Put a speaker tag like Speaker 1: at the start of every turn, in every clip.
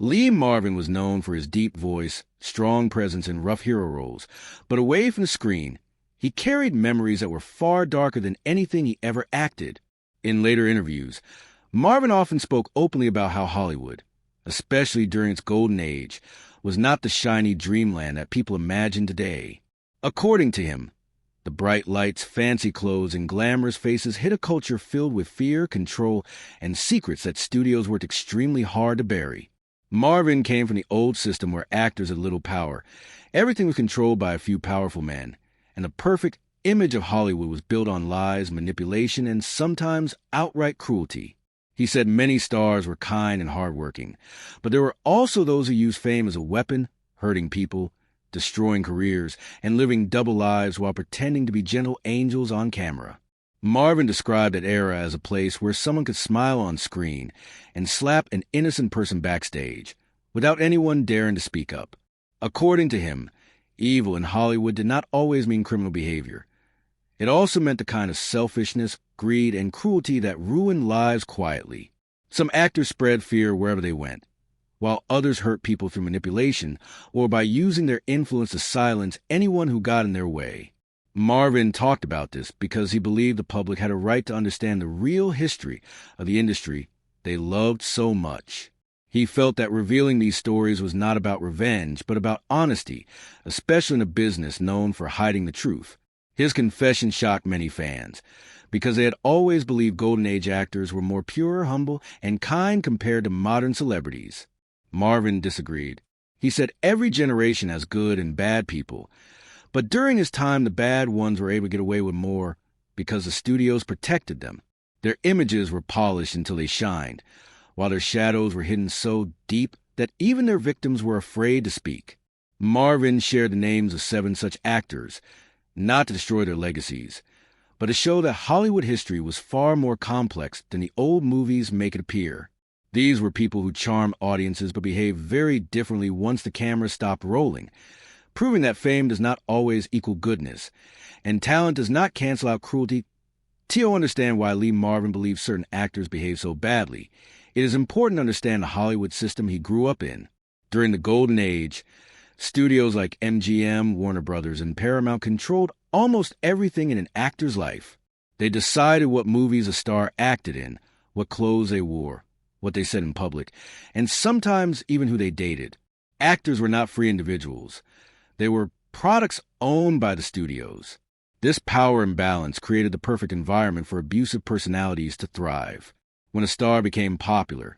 Speaker 1: Lee Marvin was known for his deep voice, strong presence in rough hero roles, but away from the screen, he carried memories that were far darker than anything he ever acted. In later interviews, Marvin often spoke openly about how Hollywood, especially during its golden age, was not the shiny dreamland that people imagine today. According to him, the bright lights, fancy clothes, and glamorous faces hid a culture filled with fear, control, and secrets that studios worked extremely hard to bury. Marvin came from the old system where actors had little power. Everything was controlled by a few powerful men, and the perfect image of Hollywood was built on lies, manipulation, and sometimes outright cruelty. He said many stars were kind and hardworking, but there were also those who used fame as a weapon, hurting people, destroying careers, and living double lives while pretending to be gentle angels on camera. Marvin described that era as a place where someone could smile on screen and slap an innocent person backstage without anyone daring to speak up. According to him, evil in Hollywood did not always mean criminal behavior. It also meant the kind of selfishness, greed, and cruelty that ruined lives quietly. Some actors spread fear wherever they went, while others hurt people through manipulation or by using their influence to silence anyone who got in their way. Marvin talked about this because he believed the public had a right to understand the real history of the industry they loved so much. He felt that revealing these stories was not about revenge, but about honesty, especially in a business known for hiding the truth. His confession shocked many fans, because they had always believed Golden Age actors were more pure, humble, and kind compared to modern celebrities. Marvin disagreed. He said every generation has good and bad people, but during his time the bad ones were able to get away with more because the studios protected them. Their images were polished until they shined, while their shadows were hidden so deep that even their victims were afraid to speak. Marvin shared the names of 7 such actors, not to destroy their legacies, but to show that Hollywood history was far more complex than the old movies make it appear. These were people who charmed audiences but behaved very differently once the camera stopped rolling, proving that fame does not always equal goodness, and talent does not cancel out cruelty. To understand why Lee Marvin believes certain actors behave so badly, it is important to understand the Hollywood system he grew up in. During the Golden Age, studios like MGM, Warner Brothers, and Paramount controlled almost everything in an actor's life. They decided what movies a star acted in, what clothes they wore, what they said in public, and sometimes even who they dated. Actors were not free individuals. They were products owned by the studios. This power imbalance created the perfect environment for abusive personalities to thrive. When a star became popular,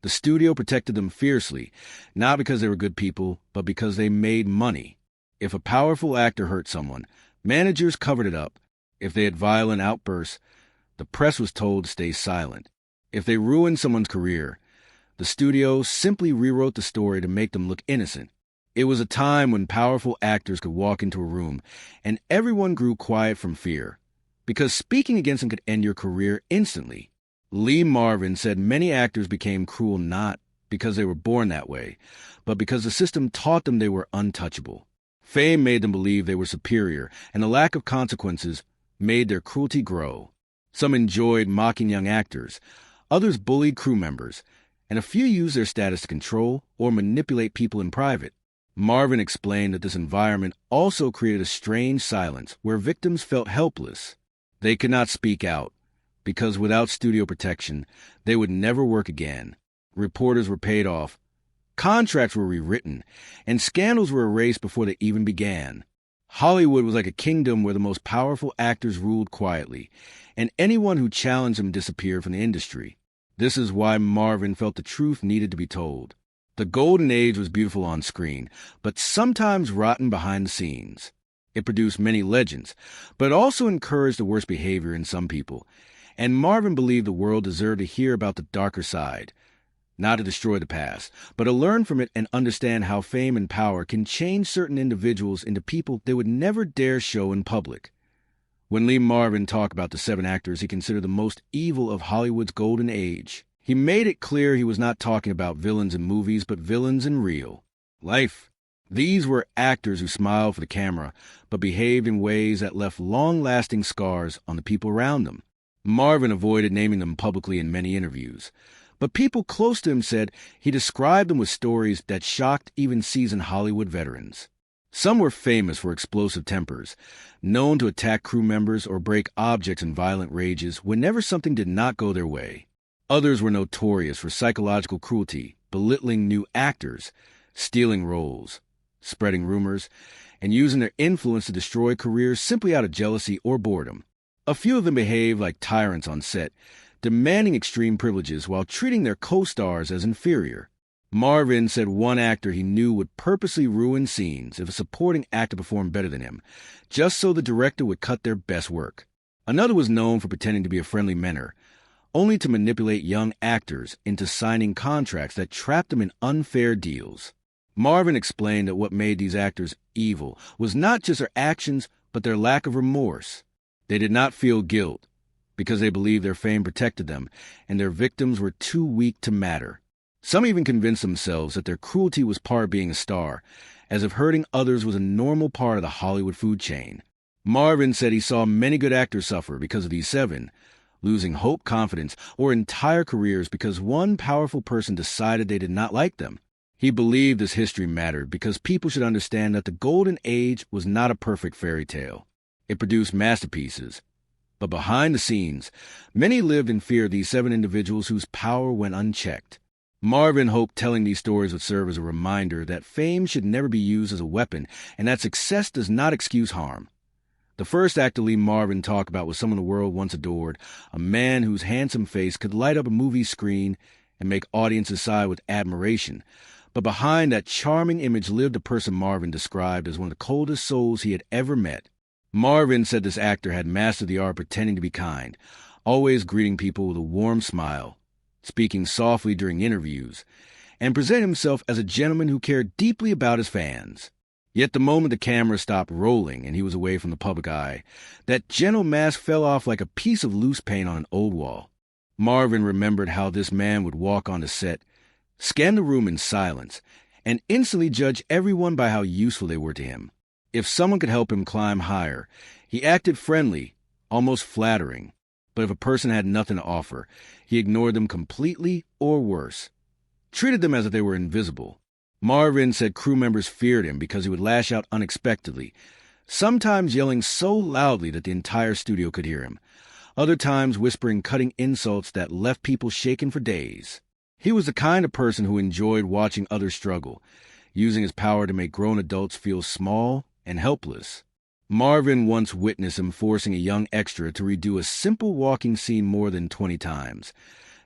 Speaker 1: the studio protected them fiercely, not because they were good people, but because they made money. If a powerful actor hurt someone, managers covered it up. If they had violent outbursts, the press was told to stay silent. If they ruined someone's career, the studio simply rewrote the story to make them look innocent. It was a time when powerful actors could walk into a room and everyone grew quiet from fear, because speaking against them could end your career instantly. Lee Marvin said many actors became cruel not because they were born that way, but because the system taught them they were untouchable. Fame made them believe they were superior, and the lack of consequences made their cruelty grow. Some enjoyed mocking young actors, others bullied crew members, and a few used their status to control or manipulate people in private. Marvin explained that this environment also created a strange silence where victims felt helpless. They could not speak out, because without studio protection, they would never work again. Reporters were paid off, contracts were rewritten, and scandals were erased before they even began. Hollywood was like a kingdom where the most powerful actors ruled quietly, and anyone who challenged them disappeared from the industry. This is why Marvin felt the truth needed to be told. The Golden Age was beautiful on screen, but sometimes rotten behind the scenes. It produced many legends, but it also encouraged the worst behavior in some people, and Marvin believed the world deserved to hear about the darker side, not to destroy the past, but to learn from it and understand how fame and power can change certain individuals into people they would never dare show in public. When Lee Marvin talked about the 7 actors he considered the most evil of Hollywood's Golden Age, he made it clear he was not talking about villains in movies, but villains in real life. These were actors who smiled for the camera, but behaved in ways that left long-lasting scars on the people around them. Marvin avoided naming them publicly in many interviews, But people close to him said he described them with stories that shocked even seasoned Hollywood veterans. Some were famous for explosive tempers, known to attack crew members or break objects in violent rages whenever something did not go their way. Others were notorious for psychological cruelty, belittling new actors, stealing roles, spreading rumors, and using their influence to destroy careers simply out of jealousy or boredom. A few of them behaved like tyrants on set, demanding extreme privileges while treating their co-stars as inferior. Marvin said one actor he knew would purposely ruin scenes if a supporting actor performed better than him, just so the director would cut their best work. Another was known for pretending to be a friendly mentor, only to manipulate young actors into signing contracts that trapped them in unfair deals. Marvin explained that what made these actors evil was not just their actions, but their lack of remorse. They did not feel guilt, because they believed their fame protected them, and their victims were too weak to matter. Some even convinced themselves that their cruelty was part of being a star, as if hurting others was a normal part of the Hollywood food chain. Marvin said he saw many good actors suffer because of these seven, losing hope, confidence, or entire careers because one powerful person decided they did not like them. He believed this history mattered because people should understand that the Golden Age was not a perfect fairy tale. It produced masterpieces. But behind the scenes, many lived in fear of these seven individuals whose power went unchecked. Marvin hoped telling these stories would serve as a reminder that fame should never be used as a weapon and that success does not excuse harm. The first actor Lee Marvin talked about was someone the world once adored, a man whose handsome face could light up a movie screen and make audiences sigh with admiration. But behind that charming image lived a person Marvin described as one of the coldest souls he had ever met. Marvin said this actor had mastered the art of pretending to be kind, always greeting people with a warm smile, speaking softly during interviews, and presented himself as a gentleman who cared deeply about his fans. Yet the moment the camera stopped rolling and he was away from the public eye, that gentle mask fell off like a piece of loose paint on an old wall. Marvin remembered how this man would walk on the set, scan the room in silence, and instantly judge everyone by how useful they were to him. If someone could help him climb higher, he acted friendly, almost flattering. But if a person had nothing to offer, he ignored them completely or worse, treated them as if they were invisible. Marvin said crew members feared him because he would lash out unexpectedly, sometimes yelling so loudly that the entire studio could hear him, other times whispering cutting insults that left people shaken for days. He was the kind of person who enjoyed watching others struggle, using his power to make grown adults feel small and helpless. Marvin once witnessed him forcing a young extra to redo a simple walking scene more than 20 times,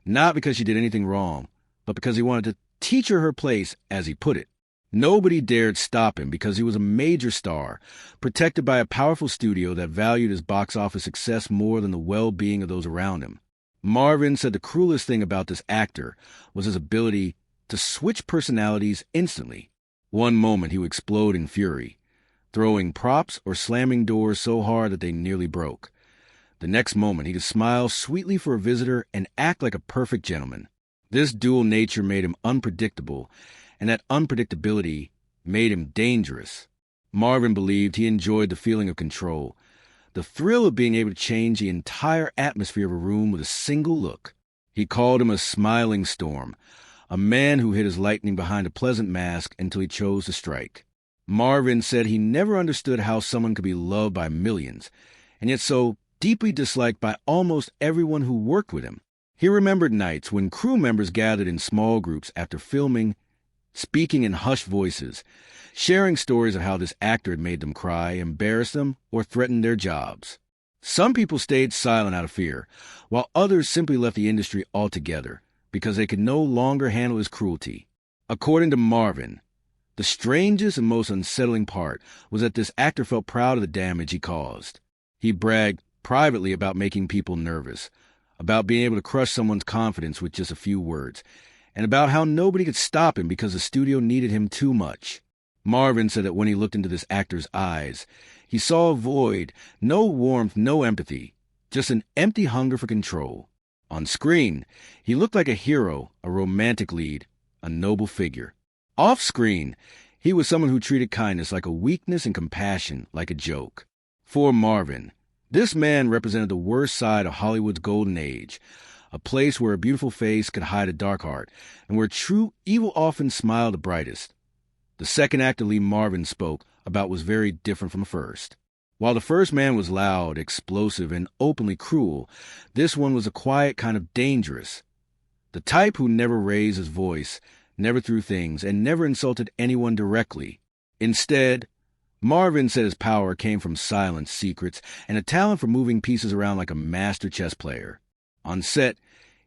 Speaker 1: not because she did anything wrong, but because he wanted to teach her place, as he put it. Nobody dared stop him because he was a major star, protected by a powerful studio that valued his box office success more than the well-being of those around him. Marvin said the cruelest thing about this actor was his ability to switch personalities instantly. One moment he would explode in fury, throwing props or slamming doors so hard that they nearly broke. The next moment he could smile sweetly for a visitor and act like a perfect gentleman. This dual nature made him unpredictable, and that unpredictability made him dangerous. Marvin believed he enjoyed the feeling of control, the thrill of being able to change the entire atmosphere of a room with a single look. He called him a smiling storm, a man who hid his lightning behind a pleasant mask until he chose to strike. Marvin said he never understood how someone could be loved by millions, and yet so deeply disliked by almost everyone who worked with him. He remembered nights when crew members gathered in small groups after filming, speaking in hushed voices, sharing stories of how this actor had made them cry, embarrassed them, or threatened their jobs. Some people stayed silent out of fear, while others simply left the industry altogether because they could no longer handle his cruelty. According to Marvin, the strangest and most unsettling part was that this actor felt proud of the damage he caused. He bragged privately about making people nervous, about being able to crush someone's confidence with just a few words, and about how nobody could stop him because the studio needed him too much. Marvin said that when he looked into this actor's eyes, he saw a void, no warmth, no empathy, just an empty hunger for control. On screen, he looked like a hero, a romantic lead, a noble figure. Off-screen, he was someone who treated kindness like a weakness and compassion like a joke. For Marvin, this man represented the worst side of Hollywood's golden age, a place where a beautiful face could hide a dark heart, and where true evil often smiled the brightest. The second actor Lee Marvin spoke about was very different from the first. While the first man was loud, explosive, and openly cruel, this one was a quiet kind of dangerous. The type who never raised his voice, never threw things, and never insulted anyone directly. Instead, Marvin said his power came from silence, secrets, and a talent for moving pieces around like a master chess player. On set,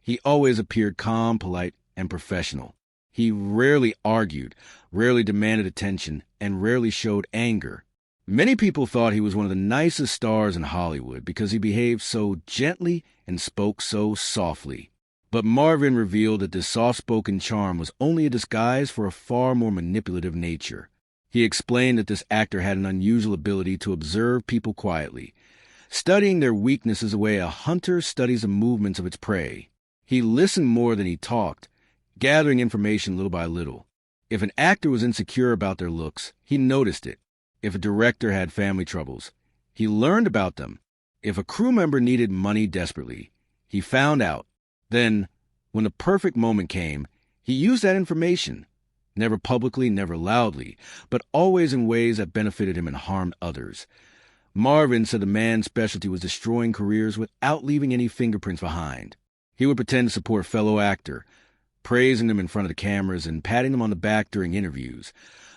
Speaker 1: he always appeared calm, polite, and professional. He rarely argued, rarely demanded attention, and rarely showed anger. Many people thought he was one of the nicest stars in Hollywood because he behaved so gently and spoke so softly. But Marvin revealed that this soft-spoken charm was only a disguise for a far more manipulative nature. He explained that this actor had an unusual ability to observe people quietly, studying their weaknesses the way a hunter studies the movements of its prey. He listened more than he talked, gathering information little by little. If an actor was insecure about their looks, he noticed it. If a director had family troubles, he learned about them. If a crew member needed money desperately, he found out. Then, when the perfect moment came, he used that information. Never publicly, never loudly, but always in ways that benefited him and harmed others. Marvin said the man's specialty was destroying careers without leaving any fingerprints behind. He would pretend to support a fellow actor, praising them in front of the cameras and patting them on the back during interviews.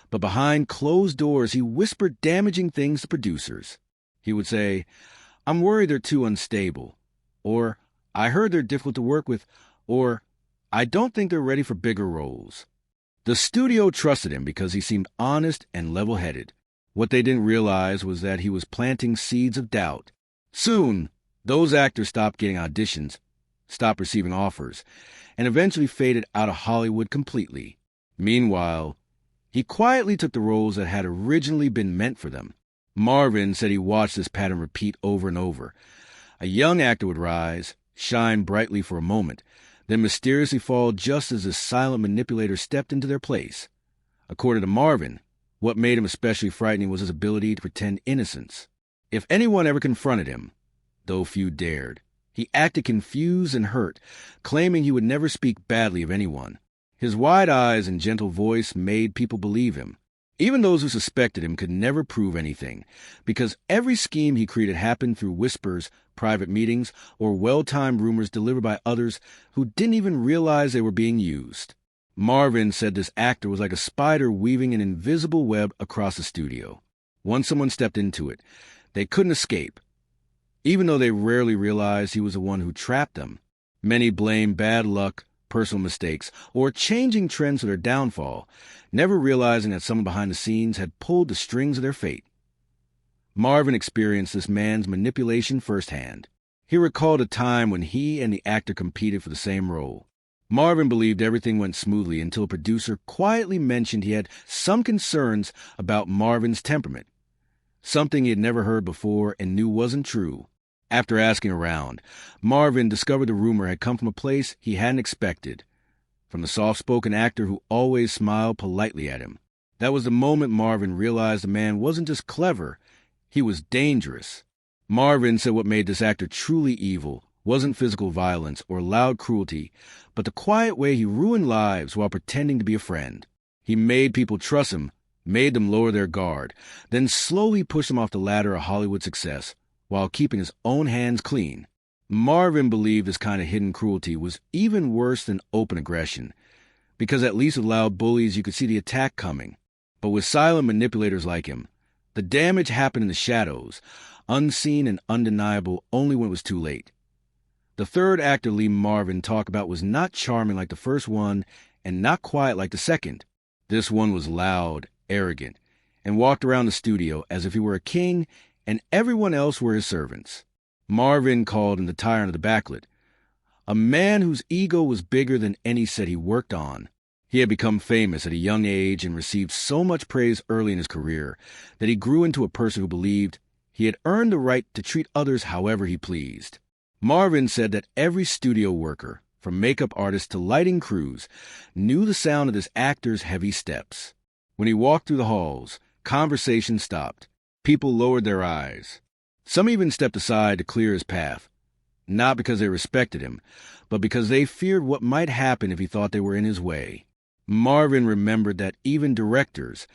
Speaker 1: But behind closed doors, he whispered damaging things to producers. He would say, "I'm worried they're too unstable," or "I heard they're difficult to work with," or "I don't think they're ready for bigger roles." The studio trusted him because he seemed honest and level-headed. What they didn't realize was that he was planting seeds of doubt. Soon, those actors stopped getting auditions, stopped receiving offers, and eventually faded out of Hollywood completely. Meanwhile, he quietly took the roles that had originally been meant for them. Marvin said he watched this pattern repeat over and over. A young actor would rise, shine brightly for a moment, then mysteriously fall just as the silent manipulator stepped into their place. According to Marvin, what made him especially frightening was his ability to pretend innocence. If anyone ever confronted him, though few dared, he acted confused and hurt, claiming he would never speak badly of anyone. His wide eyes and gentle voice made people believe him. Even those who suspected him could never prove anything, because every scheme he created happened through whispers, private meetings, or well-timed rumors delivered by others who didn't even realize they were being used. Marvin said this actor was like a spider weaving an invisible web across the studio. Once someone stepped into it, they couldn't escape. Even though they rarely realized he was the one who trapped them, many blamed bad luck, personal mistakes, or changing trends for their downfall, never realizing that someone behind the scenes had pulled the strings of their fate. Marvin experienced this man's manipulation firsthand. He recalled a time when he and the actor competed for the same role. Marvin believed everything went smoothly until a producer quietly mentioned he had some concerns about Marvin's temperament, something he had never heard before and knew wasn't true. After asking around, Marvin discovered the rumor had come from a place he hadn't expected, from the soft-spoken actor who always smiled politely at him. That was the moment Marvin realized the man wasn't just clever, he was dangerous. Marvin said what made this actor truly evil wasn't physical violence or loud cruelty, but the quiet way he ruined lives while pretending to be a friend. He made people trust him, made them lower their guard, then slowly pushed them off the ladder of Hollywood success, while keeping his own hands clean. Marvin believed this kind of hidden cruelty was even worse than open aggression, because at least with loud bullies you could see the attack coming. But with silent manipulators like him, the damage happened in the shadows, unseen and undeniable only when it was too late. The third actor Lee Marvin talked about was not charming like the first one and not quiet like the second. This one was loud, arrogant, and walked around the studio as if he were a king and everyone else were his servants. Marvin called him the tyrant of the backlit, a man whose ego was bigger than any set he worked on. He had become famous at a young age and received so much praise early in his career that he grew into a person who believed he had earned the right to treat others however he pleased. Marvin said that every studio worker, from makeup artists to lighting crews, knew the sound of this actor's heavy steps. When he walked through the halls, conversation stopped. People lowered their eyes. Some even stepped aside to clear his path. not because they respected him, but because they feared what might happen if he thought they were in his way. Marvin remembered that even directors,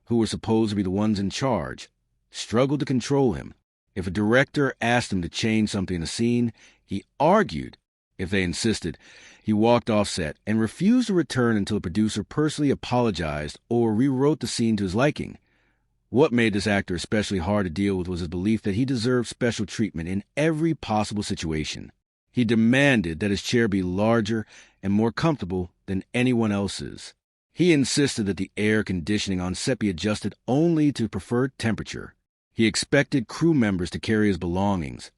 Speaker 1: who were supposed to be the ones in charge, struggled to control him. If a director asked him to change something in a scene, he argued. If they insisted, he walked off set and refused to return until a producer personally apologized or rewrote the scene to his liking. What made this actor especially hard to deal with was his belief that he deserved special treatment in every possible situation. He demanded that his chair be larger and more comfortable than anyone else's. He insisted that the air conditioning on set be adjusted only to preferred temperature. He expected crew members to carry his belongings,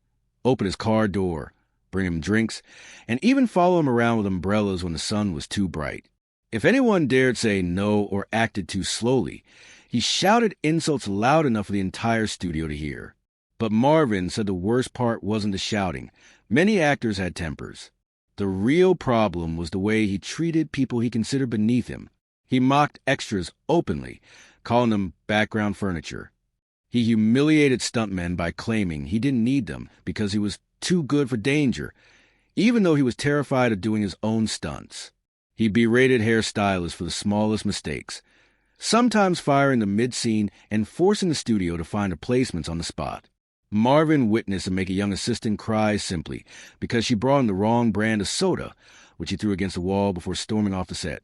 Speaker 1: open his car door, bring him drinks, and even follow him around with umbrellas when the sun was too bright. If anyone dared say no or acted too slowly, he shouted insults loud enough for the entire studio to hear. But Marvin said the worst part wasn't the shouting. Many actors had tempers. The real problem was the way he treated people he considered beneath him. He mocked extras openly, calling them background furniture. He humiliated stuntmen by claiming he didn't need them because he was too good for danger, even though he was terrified of doing his own stunts. He berated hairstylists for the smallest mistakes, sometimes firing them mid-scene and forcing the studio to find replacements on the spot. Marvin witnessed him make a young assistant cry simply because she brought him the wrong brand of soda, which he threw against the wall before storming off the set.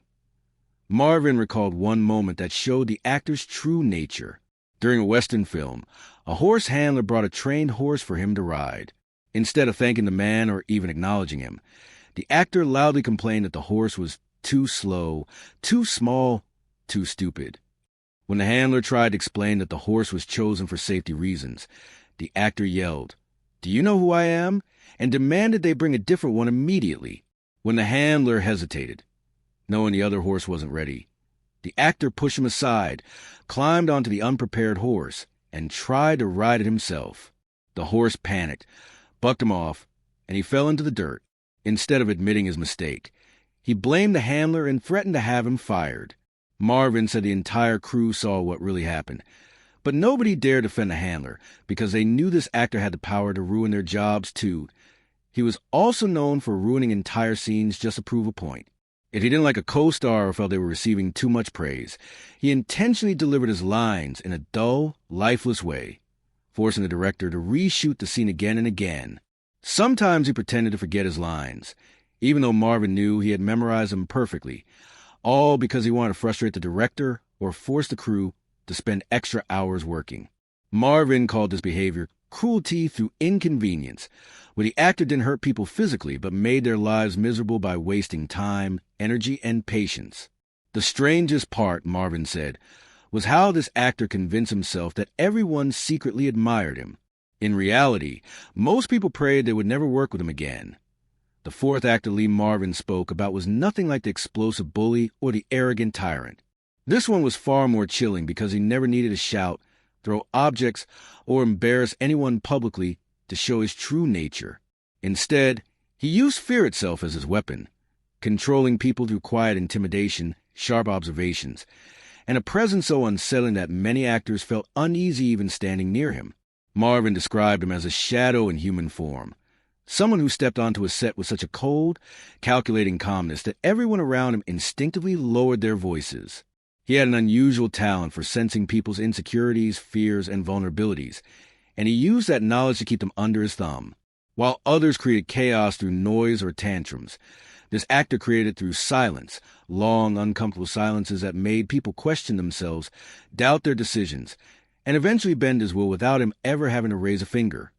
Speaker 1: Marvin recalled one moment that showed the actor's true nature. During a Western film, a horse handler brought a trained horse for him to ride. Instead of thanking the man or even acknowledging him, the actor loudly complained that the horse was too slow, too small, too stupid. When the handler tried to explain that the horse was chosen for safety reasons, the actor yelled, "Do you know who I am?" and demanded they bring a different one immediately. When the handler hesitated, knowing the other horse wasn't ready, the actor pushed him aside, climbed onto the unprepared horse, and tried to ride it himself. The horse panicked, bucked him off, and he fell into the dirt. Instead of admitting his mistake, he blamed the handler and threatened to have him fired. Marvin said the entire crew saw what really happened, but nobody dared defend the handler because they knew this actor had the power to ruin their jobs too. He was also known for ruining entire scenes just to prove a point. If he didn't like a co-star or felt they were receiving too much praise, he intentionally delivered his lines in a dull, lifeless way, forcing the director to reshoot the scene again and again. Sometimes he pretended to forget his lines, even though Marvin knew he had memorized them perfectly, all because he wanted to frustrate the director or force the crew to spend extra hours working. Marvin called this behavior cruelty through inconvenience, where the actor didn't hurt people physically but made their lives miserable by wasting time, energy, and patience. The strangest part, Marvin said, was how this actor convinced himself that everyone secretly admired him. In reality, most people prayed they would never work with him again. The fourth actor Lee Marvin spoke about was nothing like the explosive bully or the arrogant tyrant. This one was far more chilling because he never needed to shout, throw objects, or embarrass anyone publicly to show his true nature. Instead, he used fear itself as his weapon, controlling people through quiet intimidation, sharp observations, and a presence so unsettling that many actors felt uneasy even standing near him. Marvin described him as a shadow in human form, someone who stepped onto a set with such a cold, calculating calmness that everyone around him instinctively lowered their voices. He had an unusual talent for sensing people's insecurities, fears, and vulnerabilities, and he used that knowledge to keep them under his thumb. While others created chaos through noise or tantrums, this actor created through silence, long, uncomfortable silences that made people question themselves, doubt their decisions, and eventually bend his will without him ever having to raise a finger.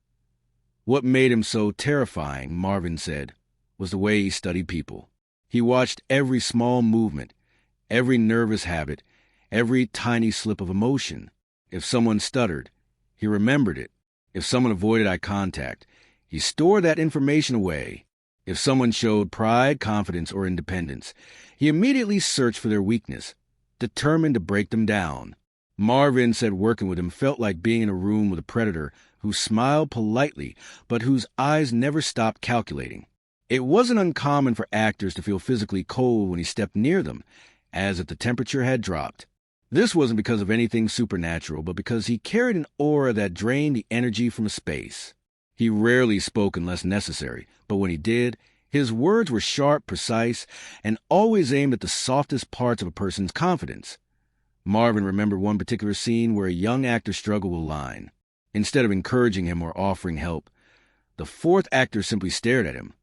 Speaker 1: What made him so terrifying, Marvin said, was the way he studied people. He watched every small movement, every nervous habit, every tiny slip of emotion. If someone stuttered, he remembered it. If someone avoided eye contact, he stored that information away. If someone showed pride, confidence, or independence, he immediately searched for their weakness, determined to break them down. Marvin said working with him felt like being in a room with a predator who smiled politely, but whose eyes never stopped calculating. It wasn't uncommon for actors to feel physically cold when he stepped near them, as if the temperature had dropped. This wasn't because of anything supernatural, but because he carried an aura that drained the energy from space. He rarely spoke unless necessary, but when he did, his words were sharp, precise, and always aimed at the softest parts of a person's confidence. Marvin remembered one particular scene where a young actor struggled with a line. Instead of encouraging him or offering help, the fourth actor simply stared at him.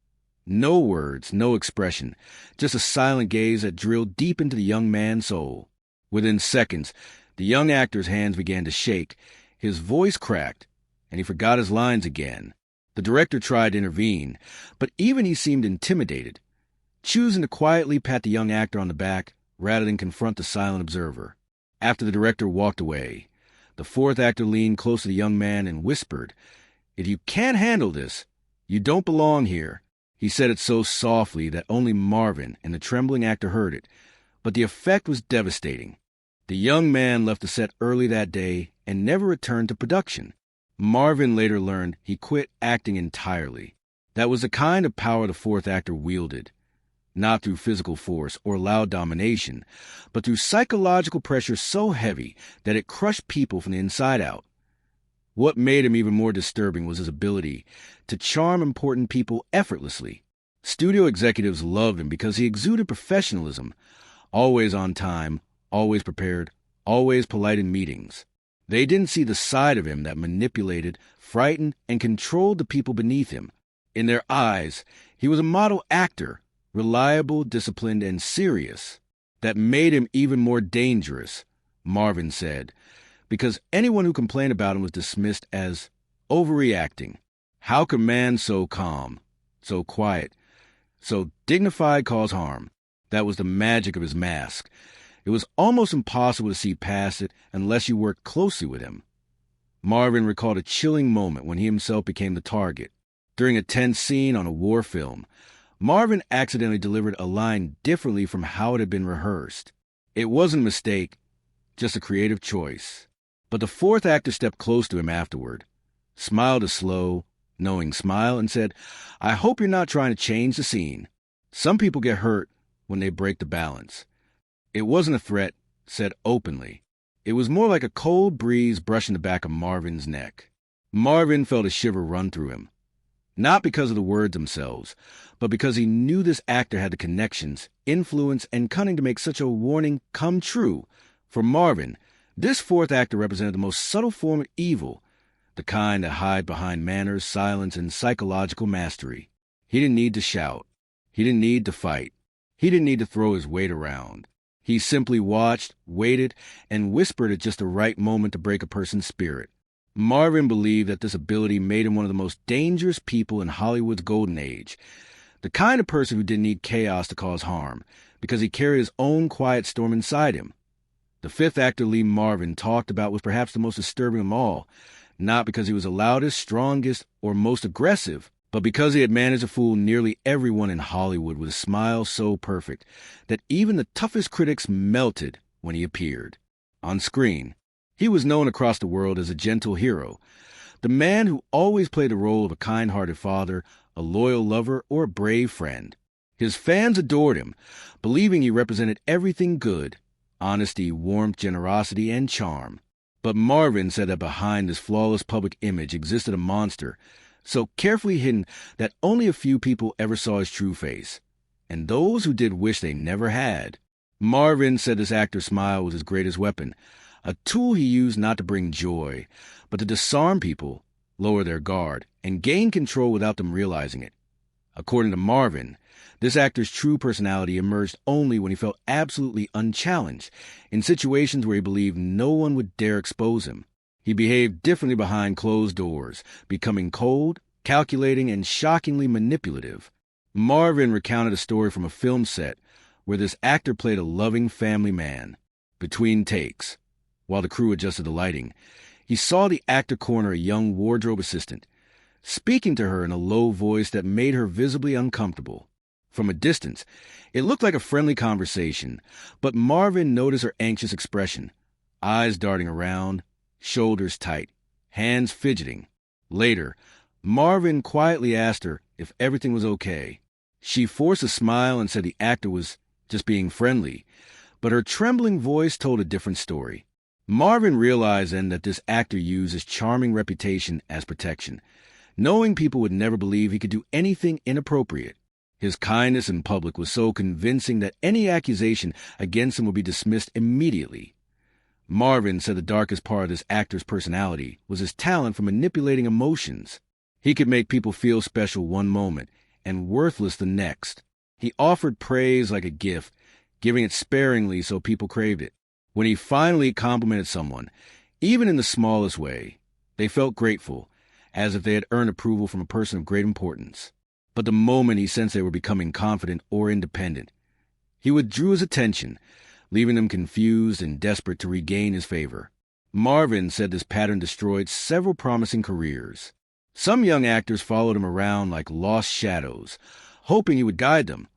Speaker 1: No words, no expression, just a silent gaze that drilled deep into the young man's soul. Within seconds, the young actor's hands began to shake, his voice cracked, and he forgot his lines again. The director tried to intervene, but even he seemed intimidated, choosing to quietly pat the young actor on the back rather than confront the silent observer. After the director walked away, the fourth actor leaned close to the young man and whispered, "If you can't handle this, you don't belong here." He said it so softly that only Marvin and the trembling actor heard it, but the effect was devastating. The young man left the set early that day and never returned to production. Marvin later learned he quit acting entirely. That was the kind of power the fourth actor wielded, not through physical force or loud domination, but through psychological pressure so heavy that it crushed people from the inside out. What made him even more disturbing was his ability to charm important people effortlessly. Studio executives loved him because he exuded professionalism, always on time, always prepared, always polite in meetings. They didn't see the side of him that manipulated, frightened, and controlled the people beneath him. In their eyes, he was a model actor, reliable, disciplined, and serious. That made him even more dangerous, Marvin said, because anyone who complained about him was dismissed as overreacting. How could man so calm, so quiet, so dignified cause harm? That was the magic of his mask. It was almost impossible to see past it unless you worked closely with him. Marvin recalled a chilling moment when he himself became the target. During a tense scene on a war film, Marvin accidentally delivered a line differently from how it had been rehearsed. It wasn't a mistake, just a creative choice. But the fourth actor stepped close to him afterward, smiled a slow, knowing smile, and said, "I hope you're not trying to change the scene. Some people get hurt when they break the balance." It wasn't a threat, said openly. It was more like a cold breeze brushing the back of Marvin's neck. Marvin felt a shiver run through him. Not because of the words themselves, but because he knew this actor had the connections, influence, and cunning to make such a warning come true. For Marvin, this fourth actor represented the most subtle form of evil, the kind that hide behind manners, silence, and psychological mastery. He didn't need to shout. He didn't need to fight. He didn't need to throw his weight around. He simply watched, waited, and whispered at just the right moment to break a person's spirit. Marvin believed that this ability made him one of the most dangerous people in Hollywood's golden age, the kind of person who didn't need chaos to cause harm, because he carried his own quiet storm inside him. The fifth actor Lee Marvin talked about was perhaps the most disturbing of them all, not because he was the loudest, strongest, or most aggressive, but because he had managed to fool nearly everyone in Hollywood with a smile so perfect that even the toughest critics melted when he appeared. On screen, he was known across the world as a gentle hero, the man who always played the role of a kind-hearted father, a loyal lover, or a brave friend. His fans adored him, believing he represented everything good: honesty, warmth, generosity, and charm. But Marvin said that behind this flawless public image existed a monster, so carefully hidden that only a few people ever saw his true face, and those who did wish they never had. Marvin said this actor's smile was his greatest weapon, a tool he used not to bring joy, but to disarm people, lower their guard, and gain control without them realizing it. According to Marvin, this actor's true personality emerged only when he felt absolutely unchallenged, in situations where he believed no one would dare expose him. He behaved differently behind closed doors, becoming cold, calculating, and shockingly manipulative. Marvin recounted a story from a film set where this actor played a loving family man. Between takes, while the crew adjusted the lighting, he saw the actor corner a young wardrobe assistant, speaking to her in a low voice that made her visibly uncomfortable. From a distance, it looked like a friendly conversation, but Marvin noticed her anxious expression, eyes darting around, shoulders tight, hands fidgeting. Later, Marvin quietly asked her if everything was okay. She forced a smile and said the actor was just being friendly, but her trembling voice told a different story. Marvin realized then that this actor used his charming reputation as protection, knowing people would never believe he could do anything inappropriate. His kindness in public was so convincing that any accusation against him would be dismissed immediately. Marvin said the darkest part of this actor's personality was his talent for manipulating emotions. He could make people feel special one moment and worthless the next. He offered praise like a gift, giving it sparingly so people craved it. When he finally complimented someone, even in the smallest way, they felt grateful, as if they had earned approval from a person of great importance. But the moment he sensed they were becoming confident or independent, he withdrew his attention, leaving them confused and desperate to regain his favor. Marvin said this pattern destroyed several promising careers. Some young actors followed him around like lost shadows, hoping he would guide them,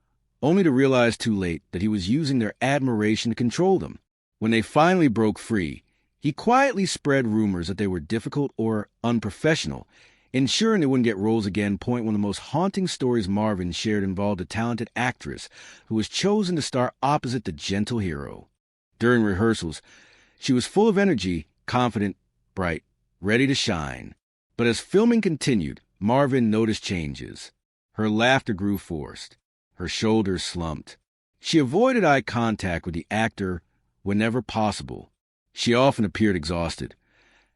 Speaker 1: only to realize too late that he was using their admiration to control them. When they finally broke free, he quietly spread rumors that they were difficult or unprofessional, ensuring they wouldn't get roles again. One of the most haunting stories Marvin shared involved a talented actress who was chosen to star opposite the gentle hero. During rehearsals, she was full of energy, confident, bright, ready to shine. But as filming continued, Marvin noticed changes. Her laughter grew forced. Her shoulders slumped. She avoided eye contact with the actor whenever possible. She often appeared exhausted,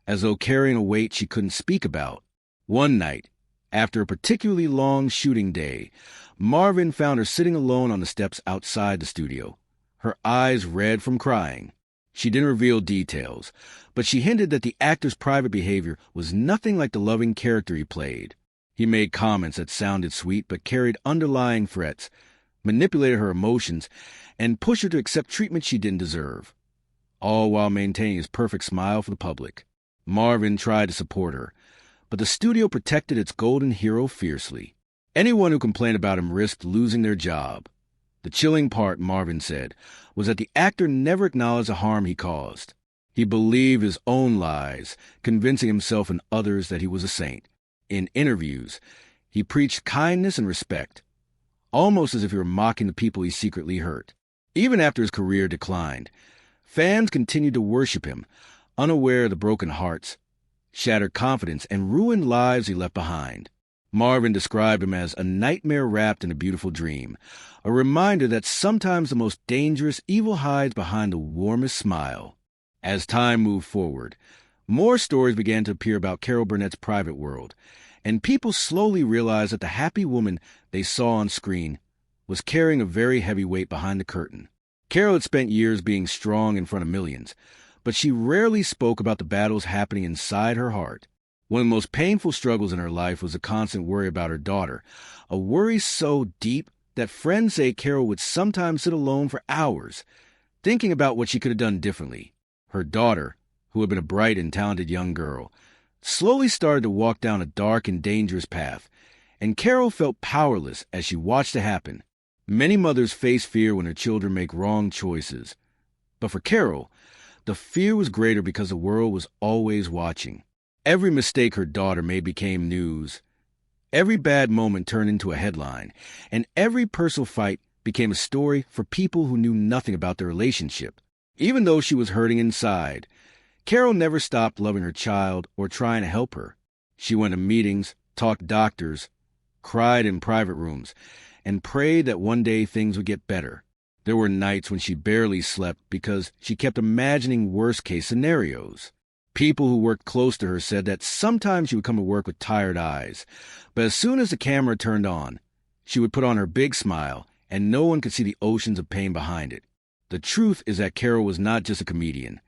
Speaker 1: as though carrying a weight she couldn't speak about. One night, after a particularly long shooting day, Marvin found her sitting alone on the steps outside the studio, her eyes red from crying. She didn't reveal details, but she hinted that the actor's private behavior was nothing like the loving character he played. He made comments that sounded sweet but carried underlying threats, manipulated her emotions, and pushed her to accept treatment she didn't deserve, all while maintaining his perfect smile for the public. Marvin tried to support her, but the studio protected its golden hero fiercely. Anyone who complained about him risked losing their job. The chilling part, Marvin said, was that the actor never acknowledged the harm he caused. He believed his own lies, convincing himself and others that he was a saint. In interviews, he preached kindness and respect, almost as if he were mocking the people he secretly hurt. Even after his career declined, fans continued to worship him, unaware of the broken hearts, shattered confidence, and ruined lives he left behind. Marvin described him as a nightmare wrapped in a beautiful dream, a reminder that sometimes the most dangerous evil hides behind the warmest smile. As time moved forward, more stories began to appear about Carol Burnett's private world, and people slowly realized that the happy woman they saw on screen was carrying a very heavy weight behind the curtain. Carol had spent years being strong in front of millions, but she rarely spoke about the battles happening inside her heart. One of the most painful struggles in her life was a constant worry about her daughter, a worry so deep that friends say Carol would sometimes sit alone for hours, thinking about what she could have done differently. Her daughter, who had been a bright and talented young girl, slowly started to walk down a dark and dangerous path, and Carol felt powerless as she watched it happen. Many mothers face fear when their children make wrong choices, but for Carol, the fear was greater because the world was always watching. Every mistake her daughter made became news. Every bad moment turned into a headline, and every personal fight became a story for people who knew nothing about their relationship. Even though she was hurting inside, Carol never stopped loving her child or trying to help her. She went to meetings, talked to doctors, cried in private rooms, and prayed that one day things would get better. There were nights when she barely slept because she kept imagining worst-case scenarios. People who worked close to her said that sometimes she would come to work with tired eyes, but as soon as the camera turned on, she would put on her big smile, and no one could see the oceans of pain behind it. The truth is that Carol was not just a comedian.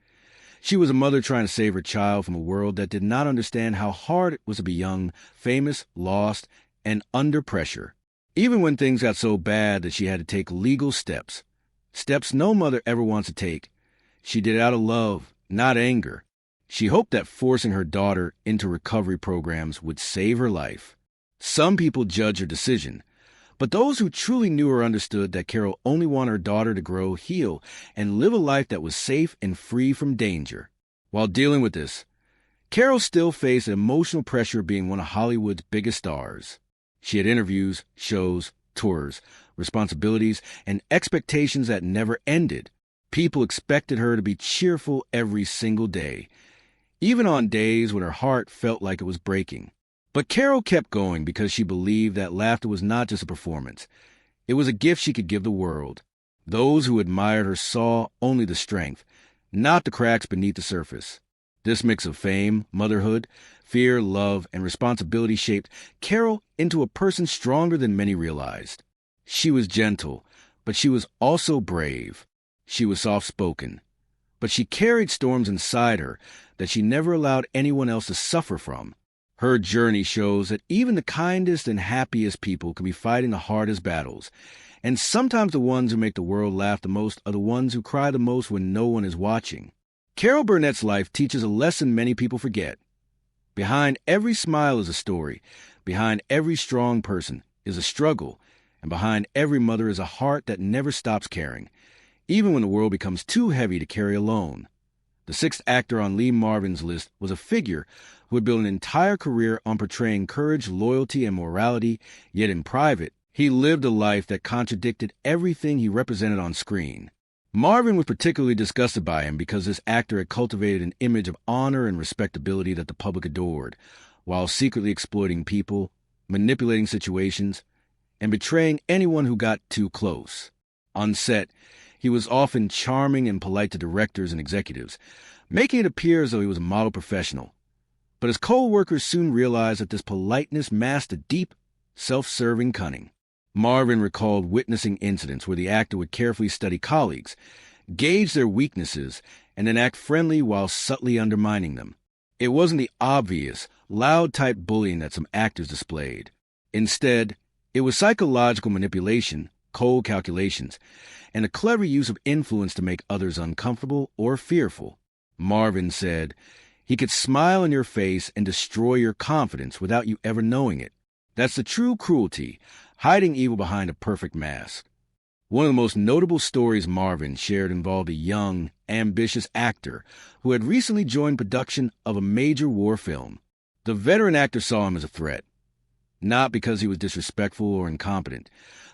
Speaker 1: She was a mother trying to save her child from a world that did not understand how hard it was to be young, famous, lost, and under pressure. Even when things got so bad that she had to take legal steps no mother ever wants to take, she did it out of love, not anger. She hoped that forcing her daughter into recovery programs would save her life. Some people judged her decision, but those who truly knew her understood that Carol only wanted her daughter to grow, heal, and live a life that was safe and free from danger. While dealing with this, Carol still faced emotional pressure of being one of Hollywood's biggest stars. She had interviews, shows, tours, responsibilities, and expectations that never ended. People expected her to be cheerful every single day, even on days when her heart felt like it was breaking. But Carol kept going because she believed that laughter was not just a performance. It was a gift she could give the world. Those who admired her saw only the strength, not the cracks beneath the surface. This mix of fame, motherhood, fear, love, and responsibility shaped Carol into a person stronger than many realized. She was gentle, but she was also brave. She was soft-spoken, but she carried storms inside her that she never allowed anyone else to suffer from. Her journey shows that even the kindest and happiest people can be fighting the hardest battles, and sometimes the ones who make the world laugh the most are the ones who cry the most when no one is watching. Carol Burnett's life teaches a lesson many people forget. Behind every smile is a story. Behind every strong person is a struggle. And behind every mother is a heart that never stops caring, even when the world becomes too heavy to carry alone. The sixth actor on Lee Marvin's list was a figure who had built an entire career on portraying courage, loyalty, and morality, yet in private, he lived a life that contradicted everything he represented on screen. Marvin was particularly disgusted by him because this actor had cultivated an image of honor and respectability that the public adored, while secretly exploiting people, manipulating situations, and betraying anyone who got too close. On set, he was often charming and polite to directors and executives, making it appear as though he was a model professional. But his co-workers soon realized that this politeness masked a deep, self-serving cunning. Marvin recalled witnessing incidents where the actor would carefully study colleagues, gauge their weaknesses, and then act friendly while subtly undermining them. It wasn't the obvious, loud-type bullying that some actors displayed. Instead, it was psychological manipulation, cold calculations, and a clever use of influence to make others uncomfortable or fearful. Marvin said, "He could smile in your face and destroy your confidence without you ever knowing it. That's the true cruelty, hiding evil behind a perfect mask." One of the most notable stories Marvin shared involved a young, ambitious actor who had recently joined production of a major war film. The veteran actor saw him as a threat, not because he was disrespectful or incompetent,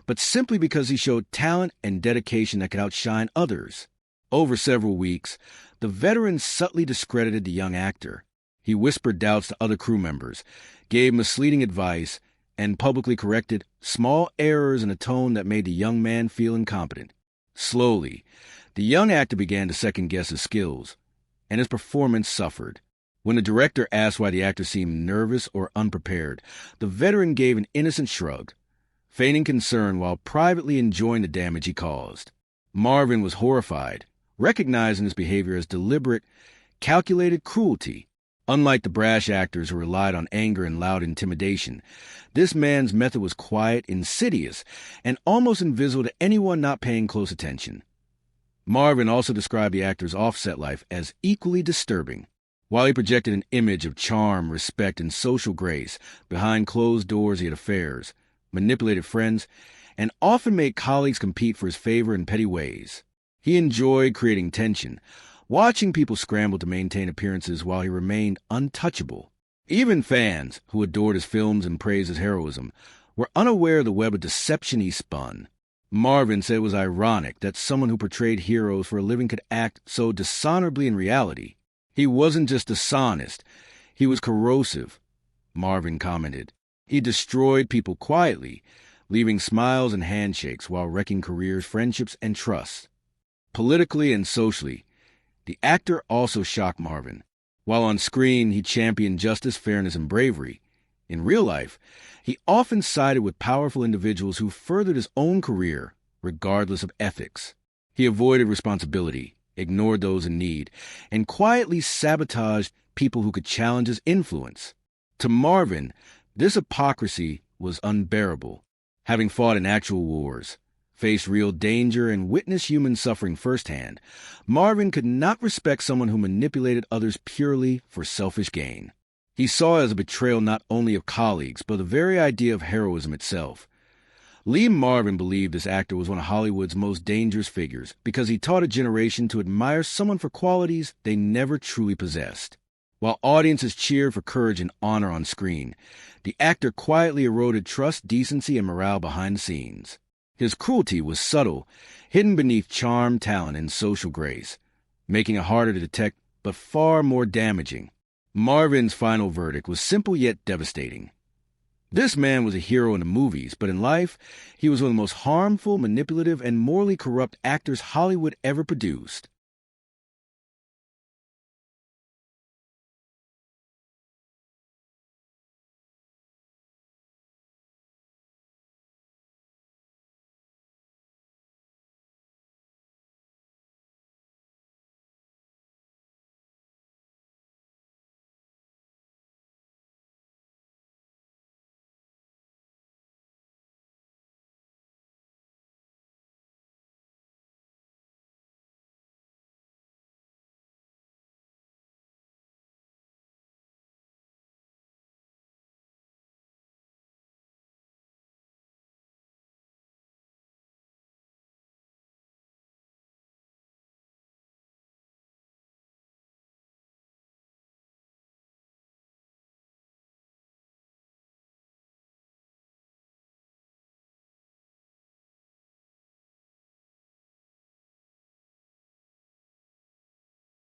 Speaker 1: but simply because he showed talent and dedication that could outshine others. Over several weeks, the veteran subtly discredited the young actor. He whispered doubts to other crew members, gave misleading advice, and publicly corrected small errors in a tone that made the young man feel incompetent. Slowly, the young actor began to second-guess his skills, and his performance suffered. When the director asked why the actor seemed nervous or unprepared, the veteran gave an innocent shrug, feigning concern while privately enjoying the damage he caused. Marvin was horrified, recognizing his behavior as deliberate, calculated cruelty. Unlike the brash actors who relied on anger and loud intimidation, this man's method was quiet, insidious, and almost invisible to anyone not paying close attention. Marvin also described the actor's off-set life as equally disturbing. While he projected an image of charm, respect, and social grace, behind closed doors he had affairs, manipulated friends, and often made colleagues compete for his favor in petty ways. He enjoyed creating tension, watching people scramble to maintain appearances while he remained untouchable. Even fans, who adored his films and praised his heroism, were unaware of the web of deception he spun. Marvin said it was ironic that someone who portrayed heroes for a living could act so dishonorably in reality. "He wasn't just dishonest, he was corrosive," Marvin commented. "He destroyed people quietly, leaving smiles and handshakes while wrecking careers, friendships, and trust." Politically and socially, the actor also shocked Marvin. While on screen he championed justice, fairness, and bravery, in real life, he often sided with powerful individuals who furthered his own career, regardless of ethics. He avoided responsibility, ignored those in need, and quietly sabotaged people who could challenge his influence. To Marvin, this hypocrisy was unbearable. Having fought in actual wars, faced real danger, and witnessed human suffering firsthand, Marvin could not respect someone who manipulated others purely for selfish gain. He saw it as a betrayal not only of colleagues, but the very idea of heroism itself. Lee Marvin believed this actor was one of Hollywood's most dangerous figures because he taught a generation to admire someone for qualities they never truly possessed. While audiences cheered for courage and honor on screen, the actor quietly eroded trust, decency, and morale behind the scenes. His cruelty was subtle, hidden beneath charm, talent, and social grace, making it harder to detect but far more damaging. Marvin's final verdict was simple yet devastating. This man was a hero in the movies, but in life, he was one of the most harmful, manipulative, and morally corrupt actors Hollywood ever produced.